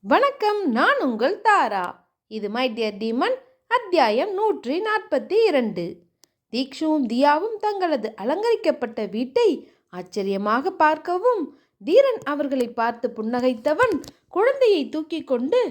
வணக்கம், நான் உங்கள் தாரா. இது மை டியர் டீமன் அத்தியாயம் 142. தீக்ஷுவும் தியாவும் தங்களது அலங்கரிக்கப்பட்ட வீட்டை ஆச்சரியமாக பார்க்கவும், தீரன் அவர்களை பார்த்து புன்னகைத்தவன் குழந்தையை தூக்கி கொண்டு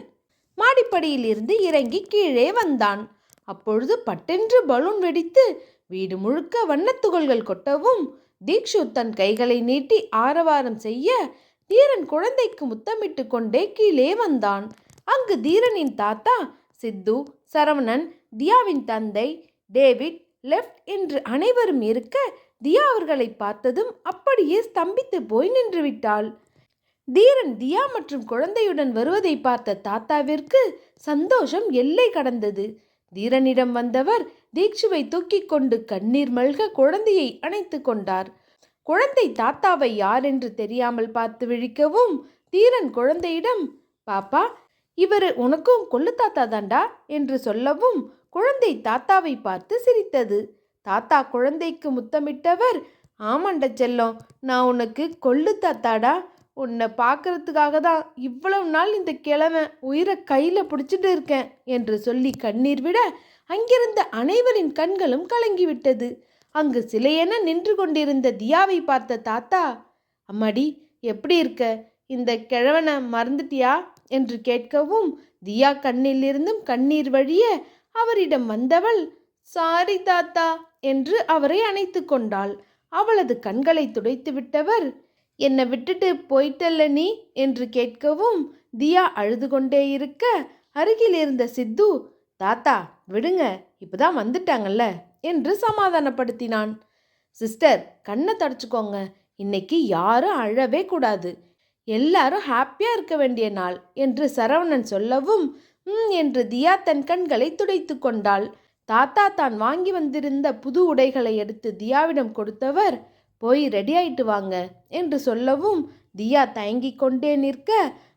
மாடிப்படியில் இருந்து இறங்கி கீழே வந்தான். அப்பொழுது பட்டென்று பலூன் வெடித்து வீடு முழுக்க வண்ணத்துகள்கள் கொட்டவும், தீக்ஷு தன் கைகளை நீட்டி ஆரவாரம் செய்ய தீரன் குழந்தைக்கு முத்தமிட்டு கொண்டே கீழே வந்தான். அங்கு தீரனின் தாத்தா சித்து, சரவணன், தியாவின் தந்தை டேவிட், லெஃப்ட் என்று அனைவரும் இருக்க, தியா அவர்களை பார்த்ததும் அப்படியே ஸ்தம்பித்து போய் நின்று விட்டாள். தீரன் தியா மற்றும் குழந்தையுடன் வருவதை பார்த்த தாத்தாவிற்கு சந்தோஷம் எல்லை கடந்தது. தீரனிடம் வந்தவர் தீக்ஷுவை தூக்கி கொண்டு கண்ணீர் மல்க குழந்தையை அணைத்து கொண்டார். குழந்தை தாத்தாவை யார் என்று தெரியாமல் பார்த்து விழிக்கவும், தீரன் குழந்தையிடம், பாப்பா, இவர் உனக்கும் கொள்ளு தாத்தா தாண்டா என்று சொல்லவும், குழந்தை தாத்தாவை பார்த்து சிரித்தது. தாத்தா குழந்தைக்கு முத்தமிட்டவர், ஆமாண்ட செல்லம், நான் உனக்கு கொள்ளு தாத்தாடா. உன்னை பார்க்கறதுக்காக தான் இவ்வளவு நாள் இந்த கிழமை உயிரை கையில் பிடிச்சிட்டு இருக்கேன் என்று சொல்லி கண்ணீர் விட, அங்கிருந்த அனைவரின் கண்களும் கலங்கிவிட்டது. அங்கு சிலையென நின்று கொண்டிருந்த தியாவை பார்த்த தாத்தா, அம்மாடி எப்படி இருக்க, இந்த கிழவனை மறந்துட்டியா என்று கேட்கவும், தியா கண்ணிலிருந்தும் கண்ணீர் வழிய அவரிடம் வந்தவள், சாரி தாத்தா என்று அவரை அணைத்து கொண்டாள். அவளது கண்களை துடைத்து விட்டவர், என்னை விட்டுட்டு போயிட்டல்ல நீ என்று கேட்கவும், தியா அழுது கொண்டே இருக்க, அருகில் இருந்த சித்து, தாத்தா விடுங்க, இப்பதான் வந்துட்டாங்கல்ல என்று சமாதானப்படுத்தினான். சிஸ்டர், கண்ணை தொடச்சிக்கோங்க, இன்னைக்கு யாரும் அழவே கூடாது, எல்லாரும் ஹாப்பியாக இருக்க வேண்டிய நாள் என்று சரவணன் சொல்லவும், என்று தியா தன் கண்களை துடைத்து கொண்டாள். தாத்தா தான் வாங்கி வந்திருந்த புது உடைகளை எடுத்து தியாவிடம் கொடுத்தவர், போய் ரெடி ஆயிட்டு வாங்க என்று சொல்லவும், தியா தயங்கி கொண்டே நிற்க,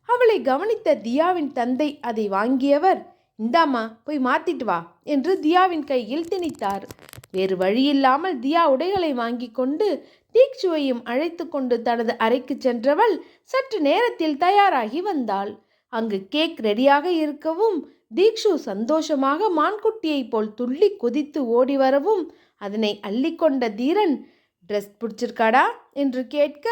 அவளை கவனித்த தியாவின் தந்தை அதை வாங்கியவர், இந்தாம்மா போய் மாத்திட்டு வா என்று தியாவின் கையில் திணித்தார். வேறு வழியில்லாமல் தியா உடைகளை வாங்கி கொண்டு தீக்ஷுவையும் அழைத்து கொண்டு தனது அறைக்கு சென்றவள் சற்று நேரத்தில் தயாராகி வந்தாள். அங்கு கேக் ரெடியாக இருக்கவும், தீக்ஷு சந்தோஷமாக மான்குட்டியை போல் துள்ளி குதித்து ஓடி வரவும், அதனை அள்ளிக்கொண்ட தீரன், ட்ரெஸ் பிடிச்சிருக்காடா என்று கேட்க,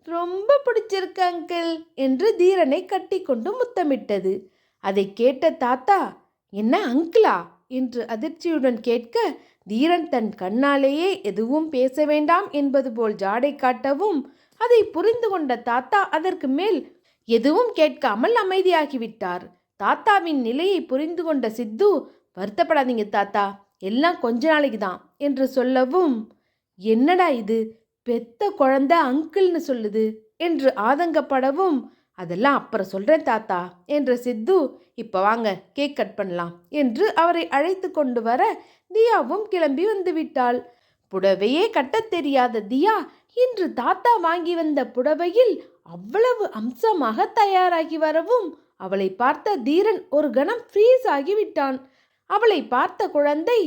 ரொம்ப பிடிச்சிருக்கு அங்கிள் என்று தீரனை கட்டி கொண்டு முத்தமிட்டது. அதை கேட்ட தாத்தா, என்ன அங்கிளா என்று அதிர்ச்சியுடன் கேட்க, தீரன் தன் கண்ணாலேயே எதுவும் பேச வேண்டாம் என்பது போல் ஜாடை காட்டவும், அதை புரிந்து கொண்ட தாத்தா அதற்கு மேல் எதுவும் கேட்காமல் அமைதியாகிவிட்டார். தாத்தாவின் நிலையை புரிந்து கொண்ட சித்து, வருத்தப்படாதீங்க தாத்தா, எல்லாம் கொஞ்ச நாளைக்கு தான் என்று சொல்லவும், என்னடா இது, பெத்த குழந்தை அங்கிள்னு சொல்லுது என்று ஆதங்கப்படவும், அதெல்லாம் அப்புறம் சொல்கிறேன் தாத்தா என்ற சித்து, இப்போ வாங்க கேக் கட் பண்ணலாம் என்று அவரை அழைத்து கொண்டு வர, தியாவும் கிளம்பி வந்து விட்டாள். புடவையே கட்டத் தெரியாத தியா இன்று தாத்தா வாங்கி வந்த புடவையில் அவ்வளவு அம்சமாக தயாராகி வரவும், அவளை பார்த்த தீரன் ஒரு கணம் ஃப்ரீஸ் ஆகிவிட்டான். அவளை பார்த்த குழந்தை,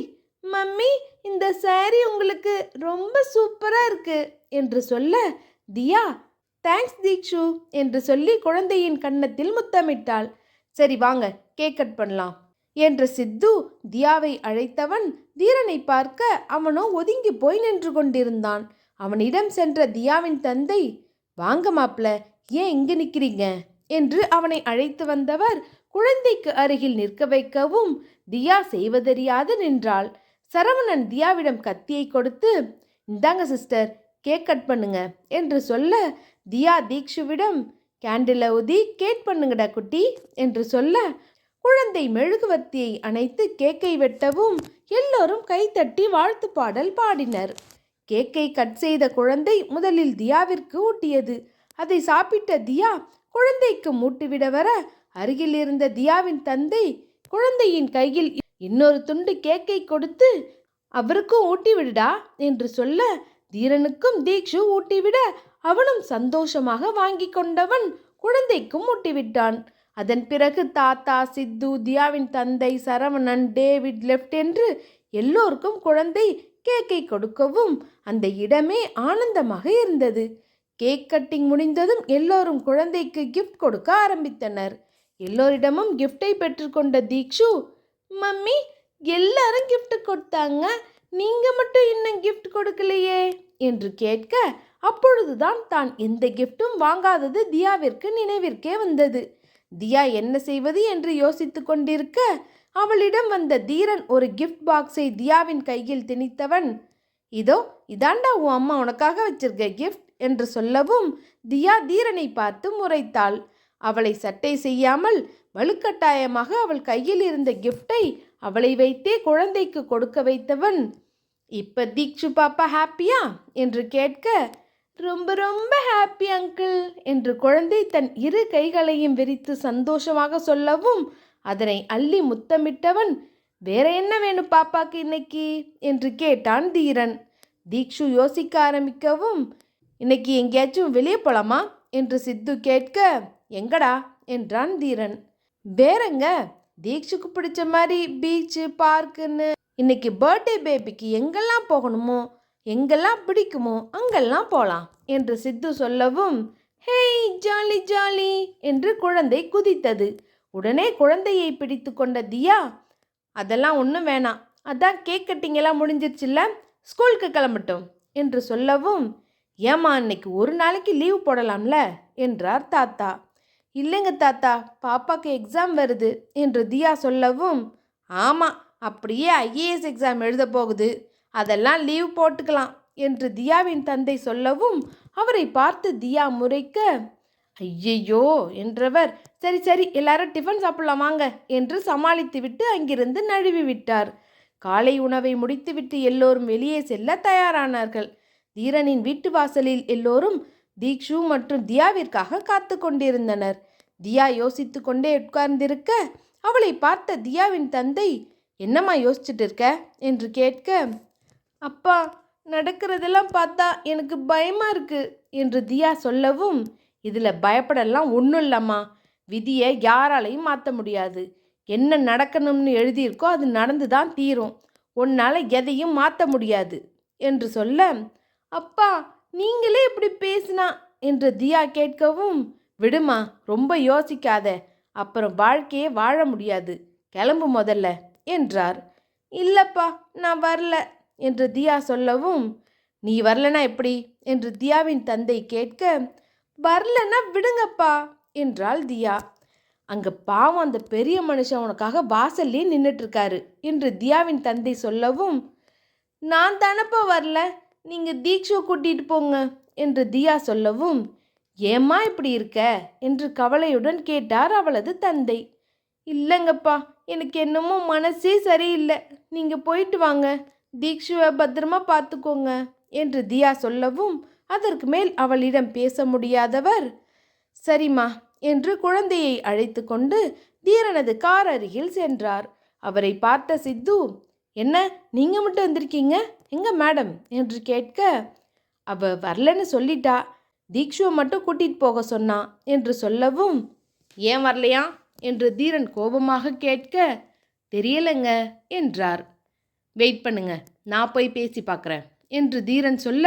மம்மி, இந்த சாரி உங்களுக்கு ரொம்ப சூப்பராக இருக்கு என்று சொல்ல, தியா, தேங்க்ஸ் தீக்ஷு என்று சொல்லி குழந்தையின் கன்னத்தில் முத்தமிட்டாள். சரி வாங்க கேக் கட் பண்ணலாம் என்ற சித்து தியாவை அழைத்தவன் தீரனை பார்க்க அவனோ ஒதுங்கி போய் நின்று கொண்டிருந்தான். அவனிடம் சென்ற தியாவின் தந்தை, வாங்க மாப்ள, ஏன் இங்கு நிற்கிறீங்க என்று அவனை அழைத்து வந்தவர் குழந்தைக்கு அருகில் நிற்க வைக்கவும், தியா செய்வதறியாது நின்றாள். சரவணன் தியாவிடம் கத்தியை கொடுத்து, இந்தாங்க சிஸ்டர், கேக் கட் பண்ணுங்க என்று சொல்ல, தியா தீக்ஷுவிடம், கேண்டிலை ஊதி கேக் பண்ணுங்கடா குட்டி என்று சொல்ல, குழந்தை மெழுகுவர்த்தியை அணைத்து கேக்கை வெட்டவும், எல்லோரும் கைத்தட்டி வாழ்த்து பாடல் பாடினர். கேக்கை கட் செய்த குழந்தை முதலில் தியாவிற்கு ஊட்டியது. அதை சாப்பிட்ட தியா குழந்தைக்கு மூட்டிவிட வர, அருகில் இருந்த தியாவின் தந்தை குழந்தையின் கையில் இன்னொரு துண்டு கேக்கை கொடுத்து, அவருக்கும் ஊட்டி விடுடா என்று சொல்ல, தீரனுக்கும் தீக்ஷு ஊட்டிவிட அவனும் சந்தோஷமாக வாங்கி கொண்டவன் குழந்தைக்கும் ஊட்டிவிட்டான். அதன் பிறகு தாத்தா, சித்து, தியாவின் தந்தை, சரவணன், டேவிட், லெஃப்ட் என்று எல்லோருக்கும் குழந்தை கேக்கை கொடுக்கவும் அந்த இடமே ஆனந்தமாக இருந்தது. கேக் கட்டிங் முடிந்ததும் எல்லோரும் குழந்தைக்கு கிஃப்ட் கொடுக்க ஆரம்பித்தனர். எல்லோரிடமும் கிஃப்டை பெற்றுக்கொண்ட தீக்ஷு, மம்மி எல்லாரும் gift கொடுத்தாங்க, நீங்க மட்டும் இன்னும் gift கொடுக்கலையே என்று கேட்க, அப்பொழுதுதான் தான் எந்த கிஃப்டும் வாங்காதது தியாவிற்கு நினைவிற்கே வந்தது. தியா என்ன செய்வது என்று யோசித்து கொண்டிருக்க, அவளிடம் வந்த தீரன் ஒரு கிஃப்ட் பாக்ஸை தியாவின் கையில் திணித்தவன், இதோ இதாண்டா உன் அம்மா உனக்காக வச்சிருக்க கிஃப்ட் என்று சொல்லவும், தியா தீரனை பார்த்து முறைத்தாள். அவளை சட்டை செய்யாமல் வலுக்கட்டாயமாக அவள் கையில் இருந்த கிஃப்டை அவளை வைத்தே குழந்தைக்கு கொடுக்க வைத்தவன், இப்ப தீக்ஷு பாப்பா ஹாப்பியா என்று கேட்க, ரொம்ப ரொம்ப ஹாப்பி அங்கிள் என்று குழந்தை தன் இரு கைகளையும் விரித்து சந்தோஷமாக சொல்லவும், அதனை அள்ளி முத்தமிட்டவன், வேற என்ன வேணும் பாப்பாக்கு இன்னைக்கு என்று கேட்டான் தீரன். தீக்ஷு யோசிக்க ஆரம்பிக்கவும், இன்னைக்கு எங்கேயாச்சும் வெளியே போலாமா என்று சித்து கேட்க, எங்கடா என்றான் தீரன். வேறங்க, தீக்ஷுக்கு பிடிச்ச மாதிரி பீச்சு பார்க்குன்னு இன்னைக்கு பர்த்டே பேபிக்கு எங்கெல்லாம் போகணுமோ எங்கெல்லாம் பிடிக்குமோ அங்கெல்லாம் போகலாம் என்று சித்து சொல்லவும், ஹேய் ஜாலி ஜாலி என்று குழந்தை குதித்தது. உடனே குழந்தையை பிடித்து கொண்ட தியா, அதெல்லாம் ஒன்றும் வேணாம், அதான் கேக் கட்டிங்கெல்லாம் முடிஞ்சிருச்சுல்ல, ஸ்கூலுக்கு கிளம்பட்டும் என்று சொல்லவும், ஏம்மா இன்னைக்கு ஒரு நாளைக்கு லீவ் போடலாம்ல என்றார் தாத்தா. இல்லைங்க தாத்தா, பாப்பாக்கு எக்ஸாம் வருது என்று தியா சொல்லவும், ஆமாம் அப்படியே ஐஏஎஸ் எக்ஸாம் எழுத போகுது, அதெல்லாம் லீவ் போட்டுக்கலாம் என்று தியாவின் தந்தை சொல்லவும், அவரை பார்த்து தியா முறைக்க, ஐயையோ என்றவர், சரி சரி எல்லாரும் டிஃபன் சாப்பிடலாம் வாங்க என்று சமாளித்துவிட்டு அங்கிருந்து நழுவி விட்டார். காலை உணவை முடித்துவிட்டு எல்லோரும் வெளியே செல்ல தயாரானார்கள். தீரனின் வீட்டு வாசலில் எல்லோரும் தீக்ஷு மற்றும் தியாவிற்காக காத்து கொண்டிருந்தனர். தியா யோசித்து கொண்டே உட்கார்ந்திருக்க, அவளை பார்த்த தியாவின் தந்தை, என்னம்மா யோசிச்சுட்டு இருக்க என்று கேட்க, அப்பா நடக்கிறதெல்லாம் பார்த்தா எனக்கு பயமா இருக்கு என்று தியா சொல்லவும், இதில் பயப்படலாம் ஒன்றும் இல்லம்மா, விதியை யாராலையும் மாற்ற முடியாது, என்ன நடக்கணும்னு எழுதியிருக்கோ அது நடந்து தான் தீரும், உன்னால் எதையும் மாற்ற முடியாது என்று சொல்ல, அப்பா நீங்களே இப்படி பேசினா என்று தியா கேட்கவும், விடுமா ரொம்ப யோசிக்காத, அப்புறம் வாழ்க்கையே வாழ முடியாது, கிளம்பு முதல்ல என்றார். இல்லப்பா நான் வரல என்று தியா சொல்லவும், நீ வரலனா எப்படி என்று தியாவின் தந்தை கேட்க, வரலன்னா விடுங்கப்பா என்றாள் தியா. அங்கே பாவம் அந்த பெரிய மனுஷன் உனக்காக வாசல்லே நின்றுட்டு இருக்காரு என்று தியாவின் தந்தை சொல்லவும், நான் தானப்பா வரல, நீங்கள் தீக்ஷு கூட்டிகிட்டு போங்க என்று தியா சொல்லவும், ஏம்மா இப்படி இருக்க என்று கவலையுடன் கேட்டார் அவளது தந்தை. இல்லைங்கப்பா எனக்கு என்னமோ மனசே சரியில்லை, நீங்கள் போயிட்டு வாங்க, தீக்ஷுவை பத்திரமா பார்த்துக்கோங்க என்று தியா சொல்லவும், அதற்கு மேல் அவளிடம் பேச முடியாதவர், சரிம்மா என்று குழந்தையை அழைத்து கொண்டு தீரனது கார் அருகில் சென்றார். அவரை பார்த்த சித்து, என்ன நீங்கள் மட்டும் வந்திருக்கீங்க, எங்க மேடம் என்று கேட்க, அவ வரலன்னு சொல்லிட்டா, தீக்ஷுவை மட்டும் கூட்டிகிட்டு போக சொன்னான் என்று சொல்லவும், ஏன் வரலையா என்று தீரன் கோபமாக கேட்க, தெரியலைங்க என்றார். வெயிட் பண்ணுங்க, நான் போய் பேசி பார்க்குறேன் என்று தீரன் சொல்ல,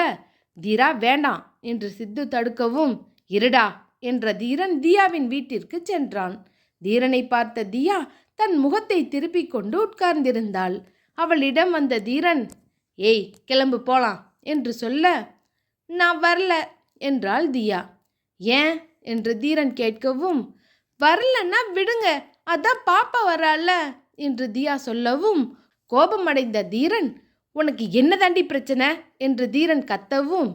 தீரா வேண்டாம் என்று சித்து தடுக்கவும், இருடா என்ற தீரன் தியாவின் வீட்டிற்கு சென்றான். தீரனை பார்த்த தியா தன் முகத்தை திருப்பிக் கொண்டு உட்கார்ந்திருந்தாள். அவளிடம் வந்த தீரன், ஏய் கிளம்பு போலாம் என்று சொல்ல, நான் வரல என்றாள் தியா. ஏன் என்று தீரன் கேட்கவும், வரலன்னா விடுங்க, அதான் பாப்பா வரால என்று தியா சொல்லவும், கோபமடைந்த தீரன், உனக்கு என்ன தாண்டி பிரச்சனை என்று தீரன் கத்தவும்,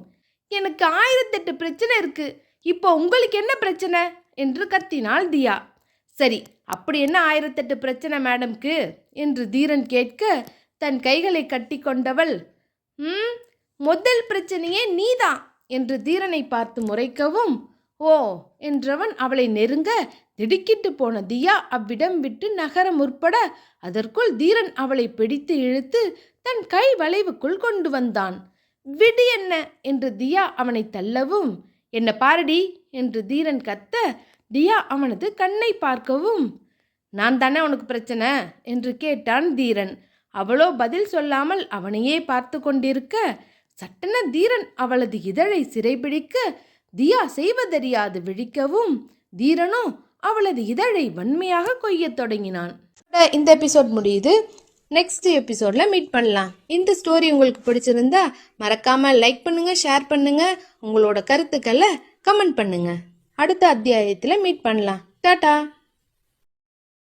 எனக்கு 1008 பிரச்சனை இருக்கு, இப்போ உங்களுக்கு என்ன பிரச்சனை என்று கத்தினாள் தியா. சரி அப்படி என்ன 1008 பிரச்சனை மேடம்க்கு என்று தீரன் கேட்க, தன் கைகளை கட்டி கொண்டவள், முதல் பிரச்சனையே நீதான் என்று தீரனை பார்த்து முறைக்கவும், ஓ என்றவன் அவளை நெருங்க, திடுக்கிட்டு போன தியா அவ்விடம் விட்டு நகர முற்பட, அதற்குள் தீரன் அவளை பிடித்து இழுத்து தன் கை வளைவுக்குள் கொண்டு வந்தான். விடு என்ன என்று தியா அவனை தள்ளவும், என்ன பாரடி என்று தீரன் கத்த, தியா அவனது கண்ணை பார்க்கவும், நான் தானே உனக்கு பிரச்சனை என்று கேட்டான் தீரன். அவளோ பதில் சொல்லாமல் அவனையே பார்த்து கொண்டிருக்க, சட்டென தீரன் அவளது இதழை சிறைபிடிக்க, தியா செய்வதறியாது விழிக்கவும், தீரனோ அவளது இதழை வன்மையாக கொய்யத் தொடங்கினான். இந்த எபிசோட் முடியுது. நெக்ஸ்ட் எபிசோட்ல மீட் பண்ணலாம். இந்த ஸ்டோரி உங்களுக்கு பிடிச்சிருந்தா மறக்காம லைக் பண்ணுங்க, ஷேர் பண்ணுங்க, உங்களோட கருத்துக்களை கமெண்ட் பண்ணுங்க. அடுத்த அத்தியாயத்தில் மீட் பண்ணலாம். டாடா.